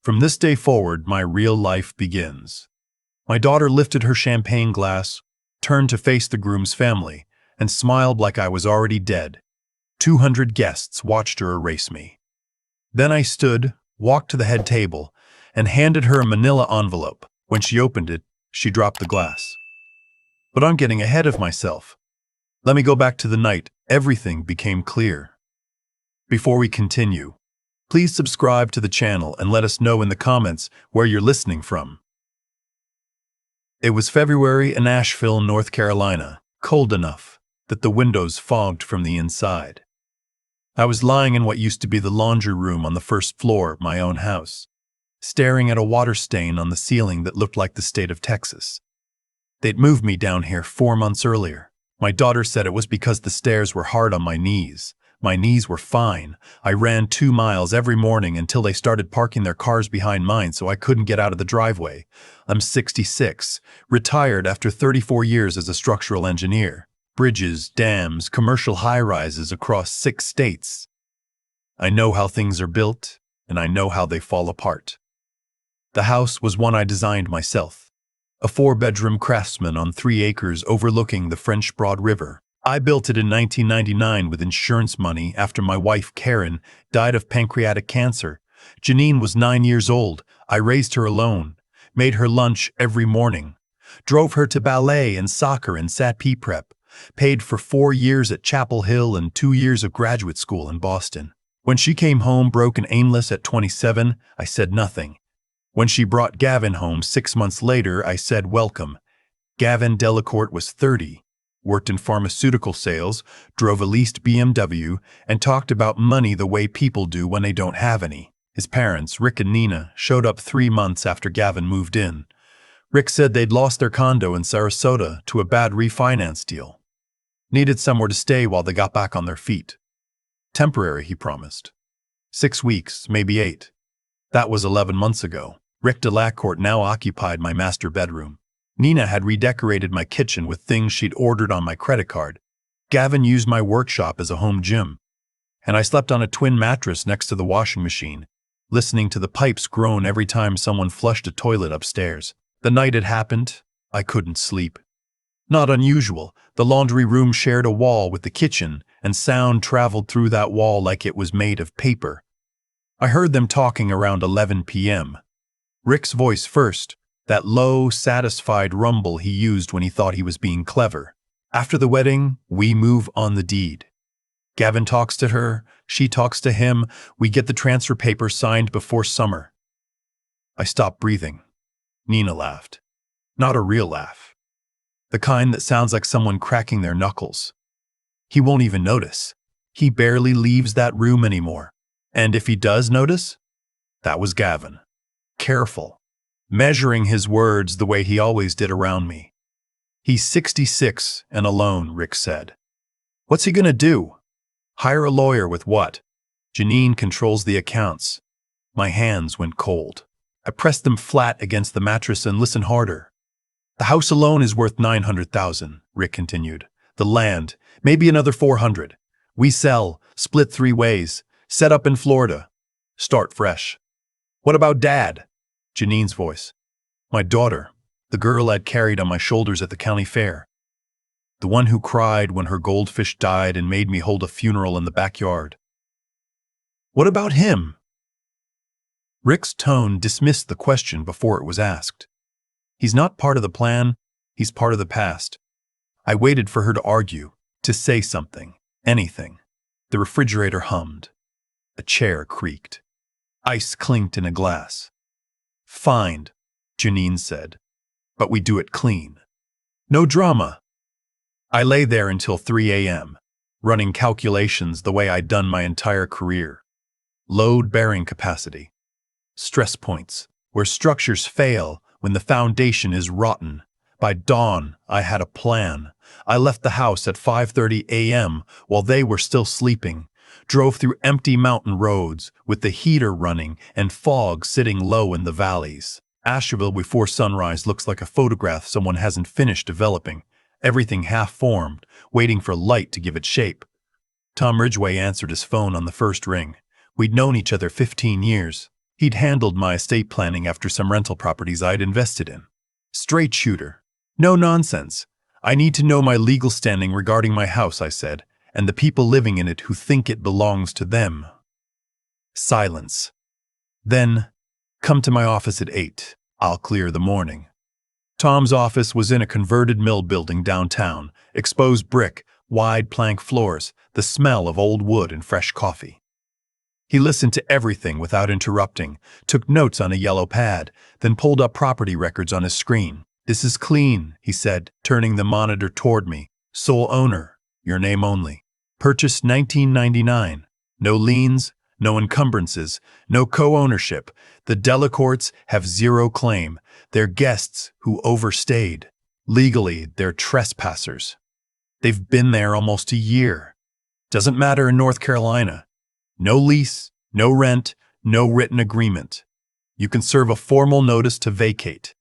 From this day forward, my real life begins. My daughter lifted her champagne glass, turned to face the groom's family, and smiled like I was already dead. 200 guests watched her erase me. Then I stood, walked to the head table, and handed her a manila envelope. When she opened it, she dropped the glass. But I'm getting ahead of myself. Let me go back to the night. Everything became clear. Before we continue, please subscribe to the channel and let us know in the comments where you're listening from. It was February in Asheville, North Carolina, cold enough that the windows fogged from the inside. I was lying in what used to be the laundry room on the first floor of my own house, staring at a water stain on the ceiling that looked like the state of Texas. They'd moved me down here 4 months earlier. My daughter said it was because the stairs were hard on my knees. My knees were fine. I ran 2 miles every morning until they started parking their cars behind mine so I couldn't get out of the driveway. I'm 66, retired after 34 years as a structural engineer. Bridges, dams, commercial high-rises across 6 states. I know how things are built, and I know how they fall apart. The house was one I designed myself. A 4-bedroom craftsman on 3 acres overlooking the French Broad River. I built it in 1999 with insurance money after my wife, Karen, died of pancreatic cancer. Janine was 9 years old. I raised her alone, made her lunch every morning, drove her to ballet and soccer and SAT-P prep, paid for 4 years at Chapel Hill and 2 years of graduate school in Boston. When she came home broke and aimless at 27, I said nothing. When she brought Gavin home 6 months later, I said welcome. Gavin Delacourt was 30, worked in pharmaceutical sales, drove a leased BMW, and talked about money the way people do when they don't have any. His parents, Rick and Nina, showed up 3 months after Gavin moved in. Rick said they'd lost their condo in Sarasota to a bad refinance deal. Needed somewhere to stay while they got back on their feet. Temporary, he promised. 6 weeks, maybe 8. That was 11 months ago. Rick Delacourt now occupied my master bedroom. Nina had redecorated my kitchen with things she'd ordered on my credit card. Gavin used my workshop as a home gym. And I slept on a twin mattress next to the washing machine, listening to the pipes groan every time someone flushed a toilet upstairs. The night it happened, I couldn't sleep. Not unusual, the laundry room shared a wall with the kitchen, and sound traveled through that wall like it was made of paper. I heard them talking around 11 p.m. Rick's voice first, that low, satisfied rumble he used when he thought he was being clever. After the wedding, we move on the deed. Gavin talks to her, she talks to him, we get the transfer papers signed before summer. I stopped breathing. Nina laughed. Not a real laugh. The kind that sounds like someone cracking their knuckles. He won't even notice. He barely leaves that room anymore. And if he does notice, that was Gavin. Careful, measuring his words the way he always did around me. He's 66 and alone, Rick said. What's he gonna do? Hire a lawyer with what? Janine controls the accounts. My hands went cold. I pressed them flat against the mattress and listened harder. The house alone is worth $900,000, Rick continued. The land, maybe another $400. We sell, split 3 ways, set up in Florida. Start fresh. What about Dad? Janine's voice. My daughter, the girl I'd carried on my shoulders at the county fair. The one who cried when her goldfish died and made me hold a funeral in the backyard. What about him? Rick's tone dismissed the question before it was asked. He's not part of the plan, he's part of the past. I waited for her to argue, to say something, anything. The refrigerator hummed. A chair creaked. Ice clinked in a glass. Fine, Janine said, but we do it clean. No drama. I lay there until 3 a.m., running calculations the way I'd done my entire career. Load-bearing capacity. Stress points, where structures fail when the foundation is rotten. By dawn, I had a plan. I left the house at 5:30 a.m. while they were still sleeping, drove through empty mountain roads with the heater running and fog sitting low in the valleys. Asheville before sunrise looks like a photograph someone hasn't finished developing, everything half-formed, waiting for light to give it shape. Tom Ridgway answered his phone on the first ring. We'd known each other 15 years. He'd handled my estate planning after some rental properties I'd invested in. Straight shooter. No nonsense. I need to know my legal standing regarding my house, I said, and the people living in it who think it belongs to them. Silence. Then, come to my office at 8. I'll clear the morning. Tom's office was in a converted mill building downtown, exposed brick, wide plank floors, the smell of old wood and fresh coffee. He listened to everything without interrupting, took notes on a yellow pad, then pulled up property records on his screen. "This is clean," he said, turning the monitor toward me. "Sole owner, your name only. Purchased 1999. No liens, no encumbrances, no co-ownership. The Delacourts have zero claim. They're guests who overstayed. Legally, they're trespassers. They've been there almost a year. Doesn't matter in North Carolina. No lease, no rent, no written agreement. You can serve a formal notice to vacate.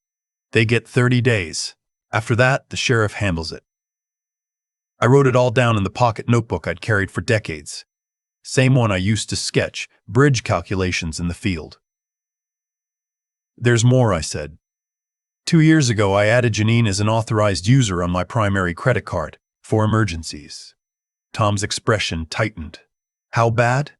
They get 30 days. After that, the sheriff handles it." I wrote it all down in the pocket notebook I'd carried for decades. Same one I used to sketch bridge calculations in the field. "There's more," I said. 2 years ago, I added Janine as an authorized user on my primary credit card for emergencies. Tom's expression tightened. "How bad?"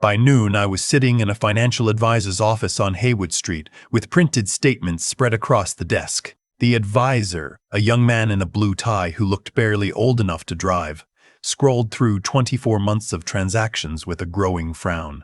By noon, I was sitting in a financial advisor's office on Haywood Street with printed statements spread across the desk. The advisor, a young man in a blue tie who looked barely old enough to drive, scrolled through 24 months of transactions with a growing frown.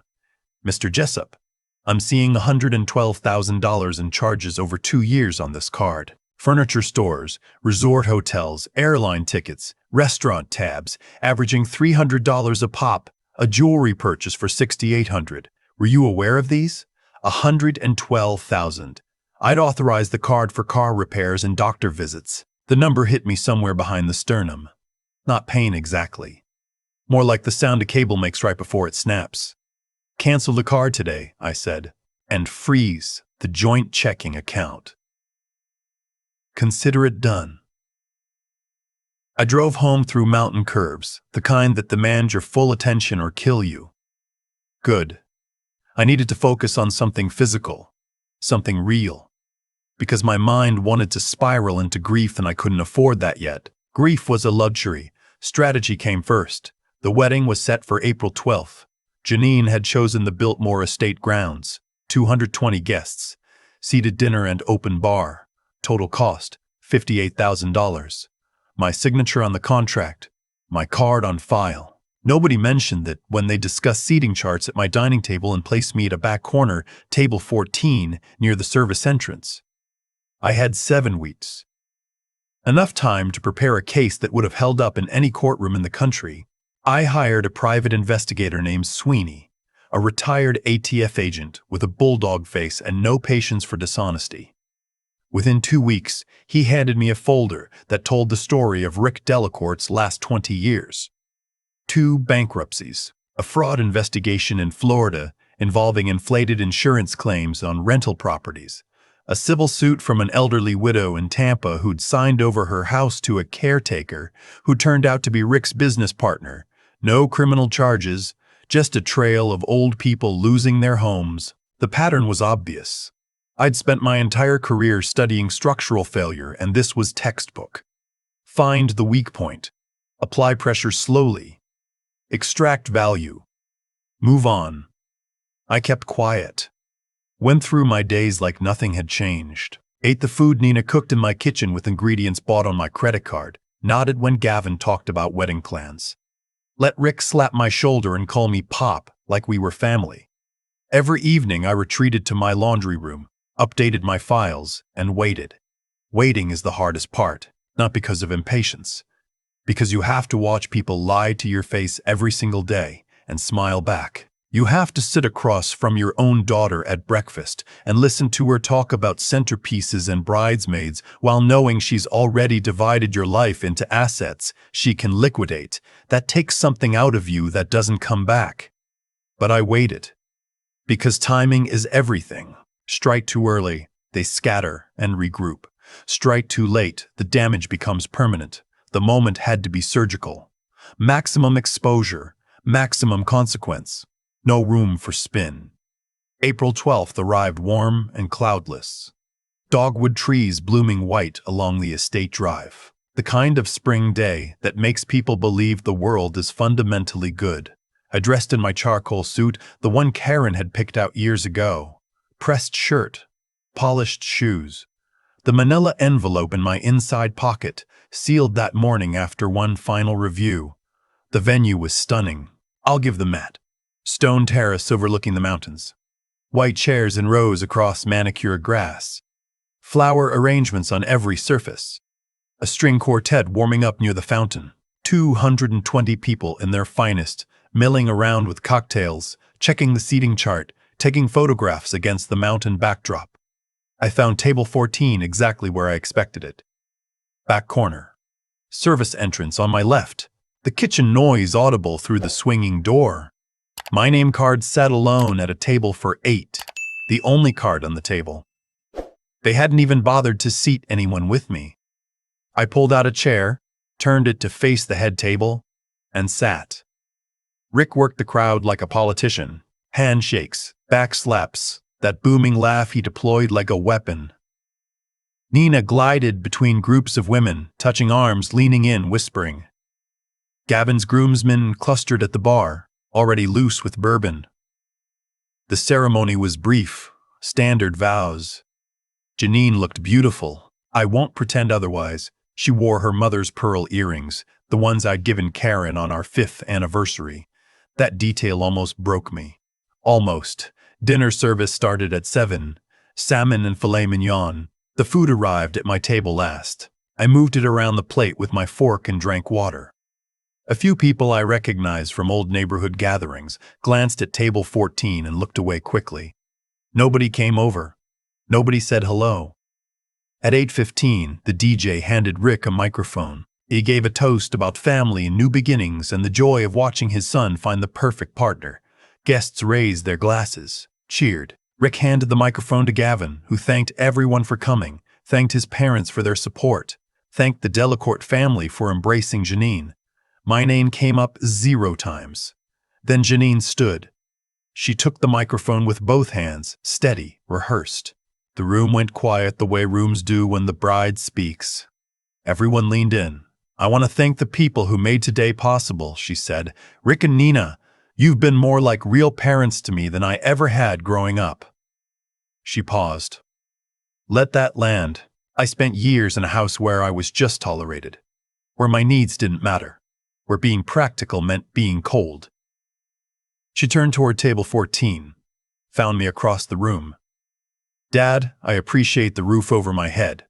"Mr. Jessup, I'm seeing $112,000 in charges over 2 years on this card. Furniture stores, resort hotels, airline tickets, restaurant tabs, averaging $300 a pop. A jewelry purchase for $6,800. Were you aware of these? $112,000. I'd authorized the card for car repairs and doctor visits. The number hit me somewhere behind the sternum. Not pain exactly. More like the sound a cable makes right before it snaps. Cancel the card today," I said, "and freeze the joint checking account. Consider it done." I drove home through mountain curves, the kind that demand your full attention or kill you. Good. I needed to focus on something physical, something real, because my mind wanted to spiral into grief and I couldn't afford that yet. Grief was a luxury. Strategy came first. The wedding was set for April 12th. Janine had chosen the Biltmore Estate grounds, 220 guests, seated dinner and open bar. Total cost, $58,000. My signature on the contract, my card on file. Nobody mentioned that when they discussed seating charts at my dining table and placed me at a back corner, table 14, near the service entrance. I had 7 weeks. Enough time to prepare a case that would have held up in any courtroom in the country. I hired a private investigator named Sweeney, a retired ATF agent with a bulldog face and no patience for dishonesty. Within 2 weeks, he handed me a folder that told the story of Rick Delacourt's last 20 years. 2 bankruptcies, a fraud investigation in Florida involving inflated insurance claims on rental properties, a civil suit from an elderly widow in Tampa who'd signed over her house to a caretaker who turned out to be Rick's business partner. No criminal charges, just a trail of old people losing their homes. The pattern was obvious. I'd spent my entire career studying structural failure, and this was textbook. Find the weak point. Apply pressure slowly. Extract value. Move on. I kept quiet. Went through my days like nothing had changed. Ate the food Nina cooked in my kitchen with ingredients bought on my credit card. Nodded when Gavin talked about wedding plans. Let Rick slap my shoulder and call me Pop, like we were family. Every evening I retreated to my laundry room, updated my files, and waited. Waiting is the hardest part, not because of impatience, because you have to watch people lie to your face every single day and smile back. You have to sit across from your own daughter at breakfast and listen to her talk about centerpieces and bridesmaids while knowing she's already divided your life into assets she can liquidate. That takes something out of you that doesn't come back. But I waited, because timing is everything. Strike too early, they scatter and regroup. Strike too late, the damage becomes permanent. The moment had to be surgical. Maximum exposure, maximum consequence. No room for spin. April 12th arrived warm and cloudless. Dogwood trees blooming white along the estate drive. The kind of spring day that makes people believe the world is fundamentally good. I dressed in my charcoal suit, the one Karen had picked out years ago. Pressed shirt, polished shoes. The manila envelope in my inside pocket, sealed that morning after one final review. The venue was stunning. I'll give them that. Stone terrace overlooking the mountains. White chairs in rows across manicured grass. Flower arrangements on every surface. A string quartet warming up near the fountain. 220 people in their finest, milling around with cocktails, checking the seating chart, taking photographs against the mountain backdrop. I found table 14 exactly where I expected it. Back corner. Service entrance on my left. The kitchen noise audible through the swinging door. My name card sat alone at a table for 8, the only card on the table. They hadn't even bothered to seat anyone with me. I pulled out a chair, turned it to face the head table, and sat. Rick worked the crowd like a politician. Handshakes, back slaps, that booming laugh he deployed like a weapon. Nina glided between groups of women, touching arms, leaning in, whispering. Gavin's groomsmen clustered at the bar, already loose with bourbon. The ceremony was brief, standard vows. Janine looked beautiful. I won't pretend otherwise. She wore her mother's pearl earrings, the ones I'd given Karen on our 5th anniversary. That detail almost broke me. Almost. Dinner service started at 7. Salmon and filet mignon. The food arrived at my table last. I moved it around the plate with my fork and drank water. A few people I recognized from old neighborhood gatherings glanced at table 14 and looked away quickly. Nobody came over. Nobody said hello. At 8:15, the DJ handed Rick a microphone. He gave a toast about family and new beginnings and the joy of watching his son find the perfect partner. Guests raised their glasses, cheered. Rick handed the microphone to Gavin, who thanked everyone for coming, thanked his parents for their support, thanked the Delacourt family for embracing Janine. My name came up 0 times. Then Janine stood. She took the microphone with both hands, steady, rehearsed. The room went quiet the way rooms do when the bride speaks. Everyone leaned in. I want to thank the people who made today possible, she said. Rick and Nina, you've been more like real parents to me than I ever had growing up. She paused. Let that land. I spent years in a house where I was just tolerated, where my needs didn't matter, where being practical meant being cold. She turned toward table 14, found me across the room. Dad, I appreciate the roof over my head,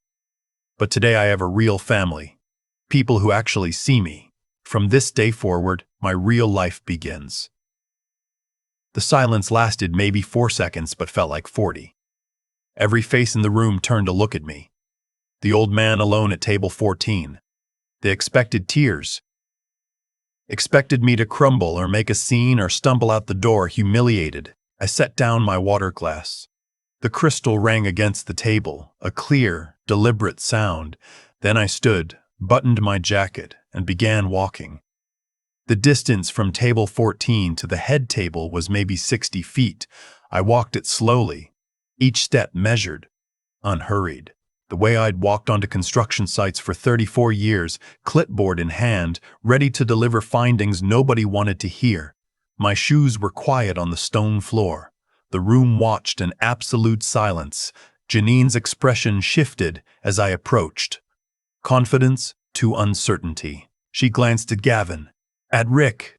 but today I have a real family, people who actually see me. From this day forward, my real life begins. The silence lasted maybe 4 seconds, but felt like 40. Every face in the room turned to look at me. The old man alone at table 14. They expected tears. Expected me to crumble or make a scene or stumble out the door humiliated. I set down my water glass. The crystal rang against the table, a clear, deliberate sound. Then I stood, buttoned my jacket, and began walking. The distance from table 14 to the head table was maybe 60 feet. I walked it slowly, each step measured, unhurried. The way I'd walked onto construction sites for 34 years, clipboard in hand, ready to deliver findings nobody wanted to hear. My shoes were quiet on the stone floor. The room watched in absolute silence. Janine's expression shifted as I approached. Confidence to uncertainty. She glanced at Gavin, at Rick,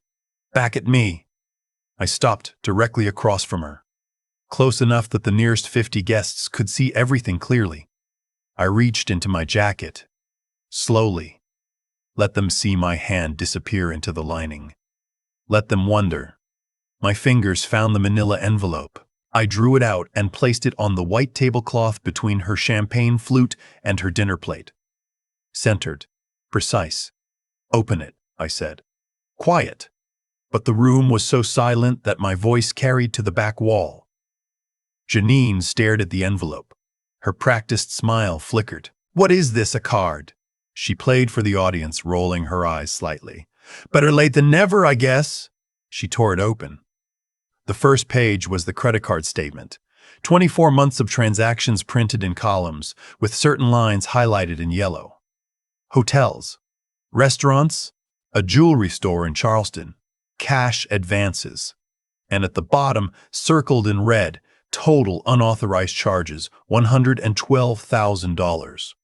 back at me. I stopped directly across from her, close enough that the nearest 50 guests could see everything clearly. I reached into my jacket, slowly. Let them see my hand disappear into the lining. Let them wonder. My fingers found the manila envelope. I drew it out and placed it on the white tablecloth between her champagne flute and her dinner plate. Centered, precise. Open it, I said. Quiet. But the room was so silent that my voice carried to the back wall. Janine stared at the envelope. Her practiced smile flickered. What is this, a card? She played for the audience, rolling her eyes slightly. Better late than never, I guess. She tore it open. The first page was the credit card statement. 24 months of transactions printed in columns, with certain lines highlighted in yellow. Hotels, restaurants, a jewelry store in Charleston, cash advances. And at the bottom, circled in red, total unauthorized charges, $112,000.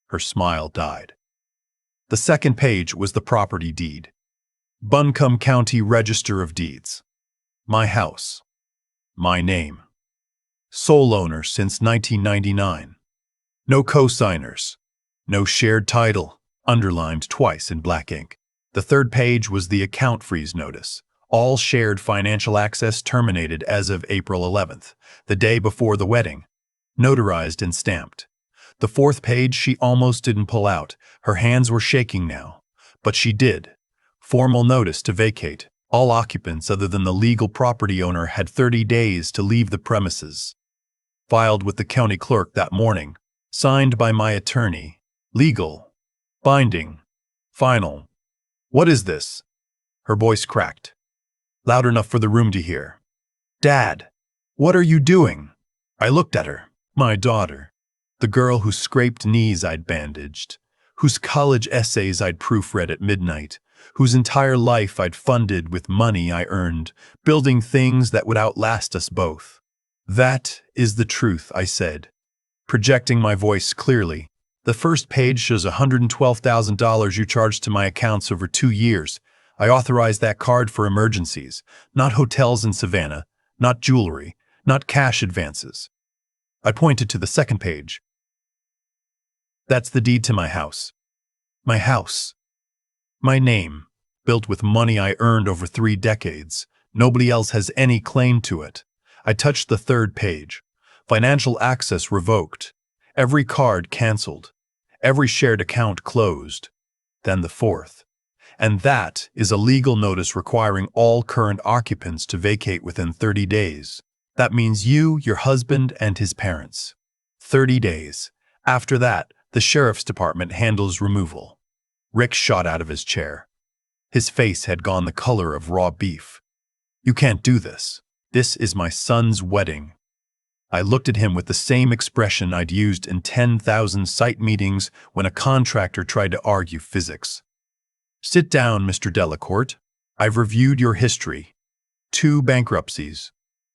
Her smile died. The second page was the property deed. Buncombe County Register of Deeds. My house. My name. Sole owner since 1999. No co-signers. No shared title, underlined twice in black ink. The third page was the account freeze notice. All shared financial access terminated as of April 11th, the day before the wedding. Notarized and stamped. The fourth page she almost didn't pull out. Her hands were shaking now. But she did. Formal notice to vacate. All occupants other than the legal property owner had 30 days to leave the premises. Filed with the county clerk that morning. Signed by my attorney. Legal. Binding. Final. What is this? Her voice cracked. Loud enough for the room to hear. Dad, what are you doing? I looked at her. My daughter. The girl whose scraped knees I'd bandaged. Whose college essays I'd proofread at midnight. Whose entire life I'd funded with money I earned, building things that would outlast us both. That is the truth, I said, projecting my voice clearly. The first page shows $112,000 you charged to my accounts over 2 years. I authorized that card for emergencies, not hotels in Savannah, not jewelry, not cash advances. I pointed to the second page. That's the deed to my house. My house. My name, built with money I earned over 3 decades. Nobody else has any claim to it. I touched the third page. Financial access revoked. Every card canceled. Every shared account closed. Then the fourth. And that is a legal notice requiring all current occupants to vacate within 30 days. That means you, your husband, and his parents. 30 days. After that, the sheriff's department handles removal. Rick shot out of his chair. His face had gone the color of raw beef. You can't do this. This is my son's wedding. I looked at him with the same expression I'd used in 10,000 site meetings when a contractor tried to argue physics. Sit down, Mr. Delacourt. I've reviewed your history. 2 bankruptcies.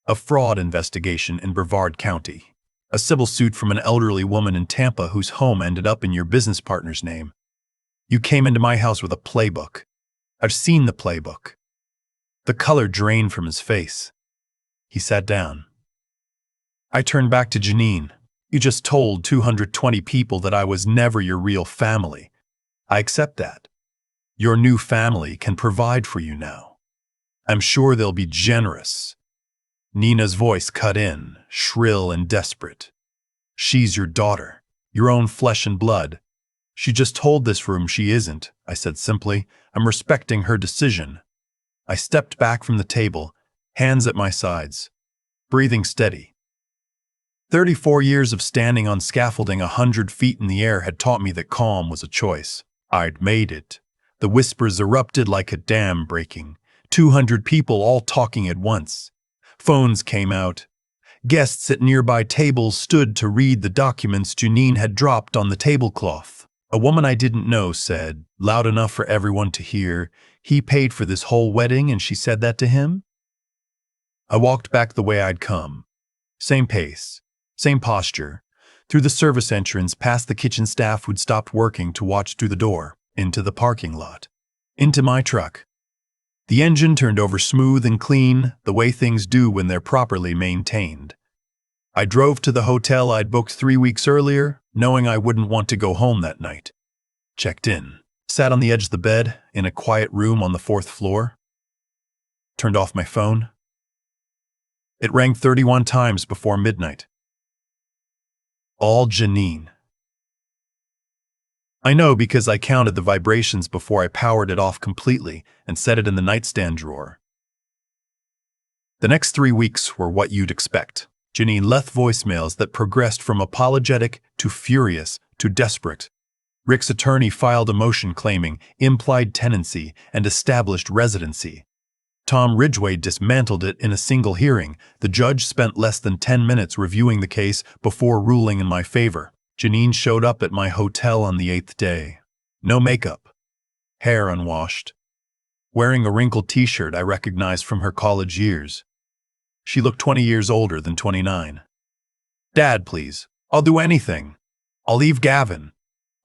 A fraud investigation in Brevard County. A civil suit from an elderly woman in Tampa whose home ended up in your business partner's name. You came into my house with a playbook. I've seen the playbook. The color drained from his face. He sat down. I turned back to Janine. You just told 220 people that I was never your real family. I accept that. Your new family can provide for you now. I'm sure they'll be generous. Nina's voice cut in, shrill and desperate. She's your daughter, your own flesh and blood. She just told this room she isn't, I said simply. I'm respecting her decision. I stepped back from the table, hands at my sides, breathing steady. 34 years of standing on scaffolding 100 feet in the air had taught me that calm was a choice. I'd made it. The whispers erupted like a dam breaking. 200 people all talking at once. Phones came out. Guests at nearby tables stood to read the documents Janine had dropped on the tablecloth. A woman I didn't know said, loud enough for everyone to hear, "He paid for this whole wedding and she said that to him?" I walked back the way I'd come. Same pace, same posture, through the service entrance past the kitchen staff who'd stopped working to watch through the door, into the parking lot, into my truck. The engine turned over smooth and clean, the way things do when they're properly maintained. I drove to the hotel I'd booked 3 weeks earlier, knowing I wouldn't want to go home that night. Checked in, sat on the edge of the bed, in a quiet room on the 4th floor. Turned off my phone. It rang 31 times before midnight. All Janine. I know because I counted the vibrations before I powered it off completely and set it in the nightstand drawer. The next 3 weeks were what you'd expect. Janine left voicemails that progressed from apologetic to furious to desperate. Rick's attorney filed a motion claiming implied tenancy and established residency. Tom Ridgway dismantled it in a single hearing. The judge spent less than 10 minutes reviewing the case before ruling in my favor. Janine showed up at my hotel on the 8th day. No makeup. Hair unwashed. Wearing a wrinkled t-shirt I recognized from her college years. She looked 20 years older than 29. Dad, please. I'll do anything. I'll leave Gavin.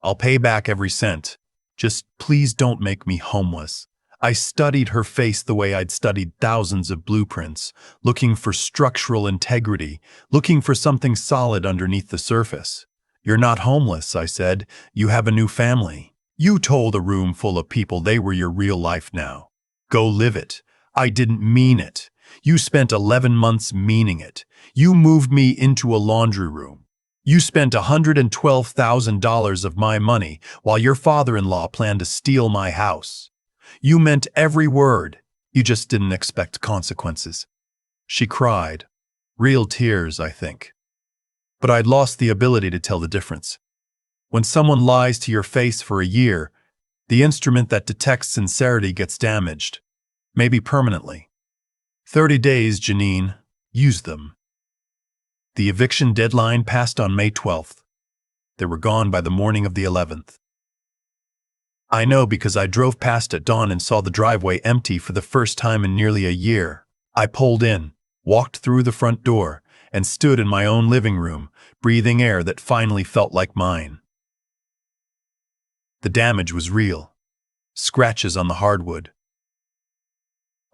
I'll pay back every cent. Just please don't make me homeless. I studied her face the way I'd studied thousands of blueprints, looking for structural integrity, looking for something solid underneath the surface. You're not homeless, I said. You have a new family. You told a room full of people they were your real life now. Go live it. I didn't mean it. You spent 11 months meaning it. You moved me into a laundry room. You spent $112,000 of my money while your father-in-law planned to steal my house. You meant every word. You just didn't expect consequences. She cried. Real tears, I think. But I'd lost the ability to tell the difference. When someone lies to your face for a year, the instrument that detects sincerity gets damaged, maybe permanently. 30 days, Janine. Use them. The eviction deadline passed on May 12th. They were gone by the morning of the 11th. I know because I drove past at dawn and saw the driveway empty for the first time in nearly a year. I pulled in, walked through the front door, and stood in my own living room, breathing air that finally felt like mine. The damage was real. Scratches on the hardwood.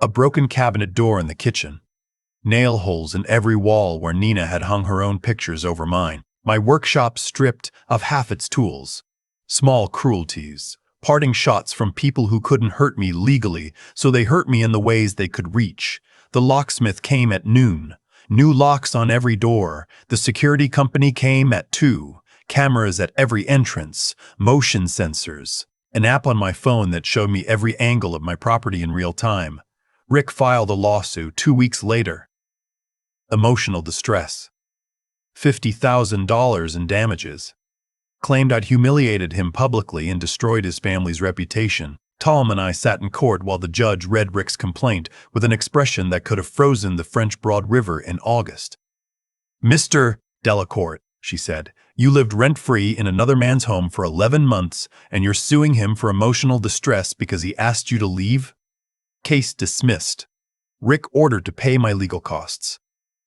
A broken cabinet door in the kitchen. Nail holes in every wall where Nina had hung her own pictures over mine. My workshop stripped of half its tools. Small cruelties. Parting shots from people who couldn't hurt me legally, so they hurt me in the ways they could reach. The locksmith came at noon. New locks on every door. The security company came at 2. Cameras at every entrance. Motion sensors. An app on my phone that showed me every angle of my property in real time. Rick filed a lawsuit 2 weeks later. Emotional distress. $50,000 in damages. Claimed I'd humiliated him publicly and destroyed his family's reputation. Tom and I sat in court while the judge read Rick's complaint with an expression that could have frozen the French Broad River in August. Mr. Delacourt, she said, you lived rent-free in another man's home for 11 months and you're suing him for emotional distress because he asked you to leave? Case dismissed. Rick ordered to pay my legal costs.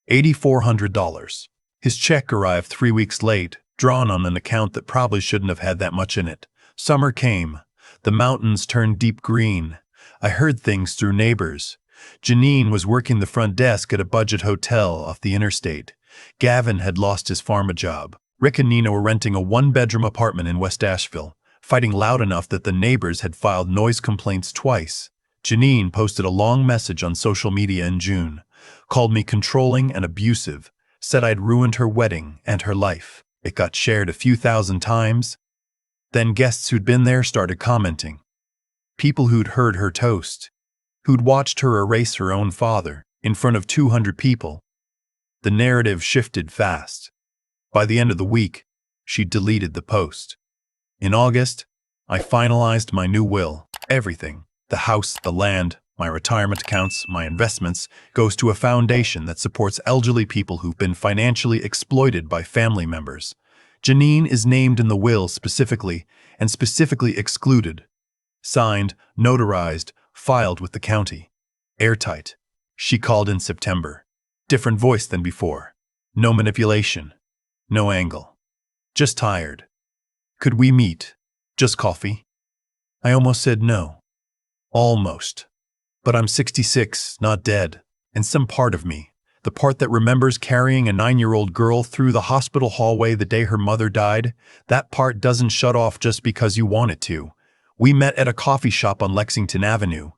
$8,400. His check arrived 3 weeks late, drawn on an account that probably shouldn't have had that much in it. Summer came. The mountains turned deep green. I heard things through neighbors. Janine was working the front desk at a budget hotel off the interstate. Gavin had lost his pharma job. Rick and Nina were renting a one-bedroom apartment in West Asheville, fighting loud enough that the neighbors had filed noise complaints twice. Janine posted a long message on social media in June, called me controlling and abusive, said I'd ruined her wedding and her life. It got shared a few thousand times. Then guests who'd been there started commenting. People who'd heard her toast, who'd watched her erase her own father in front of 200 people. The narrative shifted fast. By the end of the week, she deleted the post. In August, I finalized my new will. Everything, the house, the land, my retirement accounts, my investments, goes to a foundation that supports elderly people who've been financially exploited by family members. Janine is named in the will specifically and specifically excluded. Signed, notarized, filed with the county. Airtight. She called in September. Different voice than before. No manipulation. No angle. Just tired. Could we meet? Just coffee? I almost said no. Almost. But I'm 66, not dead, and some part of me, the part that remembers carrying a 9-year-old girl through the hospital hallway the day her mother died, that part doesn't shut off just because you want it to. We met at a coffee shop on Lexington Avenue.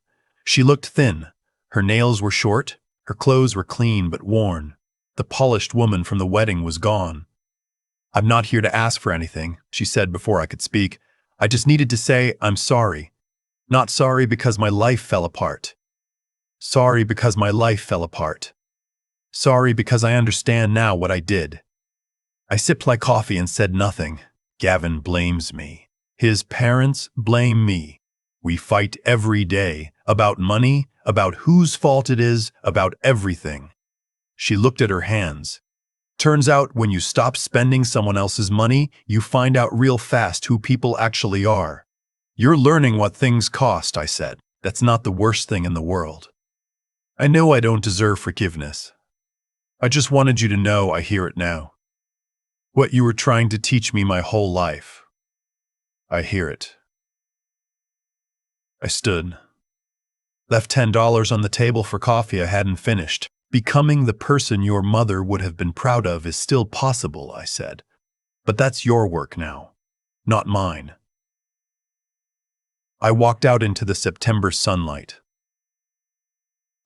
She looked thin. Her nails were short. Her clothes were clean but worn. The polished woman from the wedding was gone. I'm not here to ask for anything, she said before I could speak. I just needed to say I'm sorry. Not sorry because my life fell apart. Sorry because my life fell apart. Sorry because I understand now what I did. I sipped my coffee and said nothing. Gavin blames me. His parents blame me. We fight every day, about money, about whose fault it is, about everything. She looked at her hands. Turns out when you stop spending someone else's money, you find out real fast who people actually are. You're learning what things cost, I said. That's not the worst thing in the world. I know I don't deserve forgiveness. I just wanted you to know I hear it now. What you were trying to teach me my whole life. I hear it. I stood. Left $10 on the table for coffee I hadn't finished. Becoming the person your mother would have been proud of is still possible, I said. But that's your work now, not mine. I walked out into the September sunlight.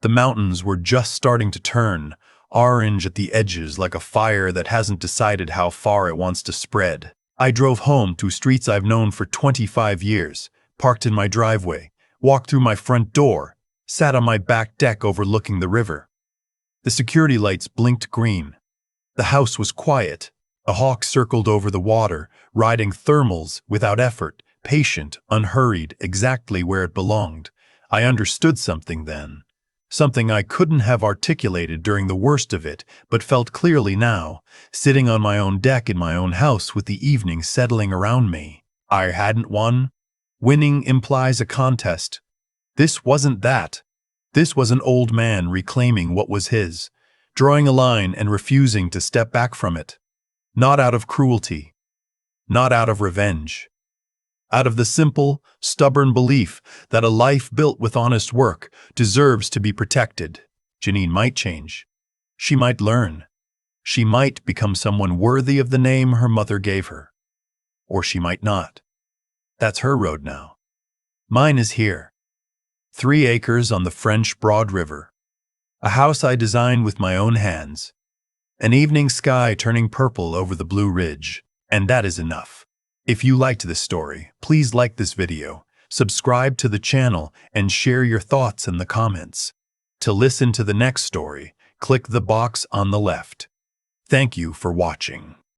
The mountains were just starting to turn, orange at the edges like a fire that hasn't decided how far it wants to spread. I drove home through streets I've known for 25 years, parked in my driveway, walked through my front door, sat on my back deck overlooking the river. The security lights blinked green. The house was quiet. A hawk circled over the water, riding thermals without effort, patient, unhurried, exactly where it belonged. I understood something then. Something I couldn't have articulated during the worst of it, but felt clearly now, sitting on my own deck in my own house with the evening settling around me. I hadn't won. Winning implies a contest. This wasn't that. This was an old man reclaiming what was his, drawing a line and refusing to step back from it. Not out of cruelty, not out of revenge. Out of the simple, stubborn belief that a life built with honest work deserves to be protected. Janine might change. She might learn. She might become someone worthy of the name her mother gave her. Or she might not. That's her road now. Mine is here. 3 acres on the French Broad River. A house I designed with my own hands. An evening sky turning purple over the Blue Ridge. And that is enough. If you liked this story, please like this video, subscribe to the channel, and share your thoughts in the comments. To listen to the next story, click the box on the left. Thank you for watching.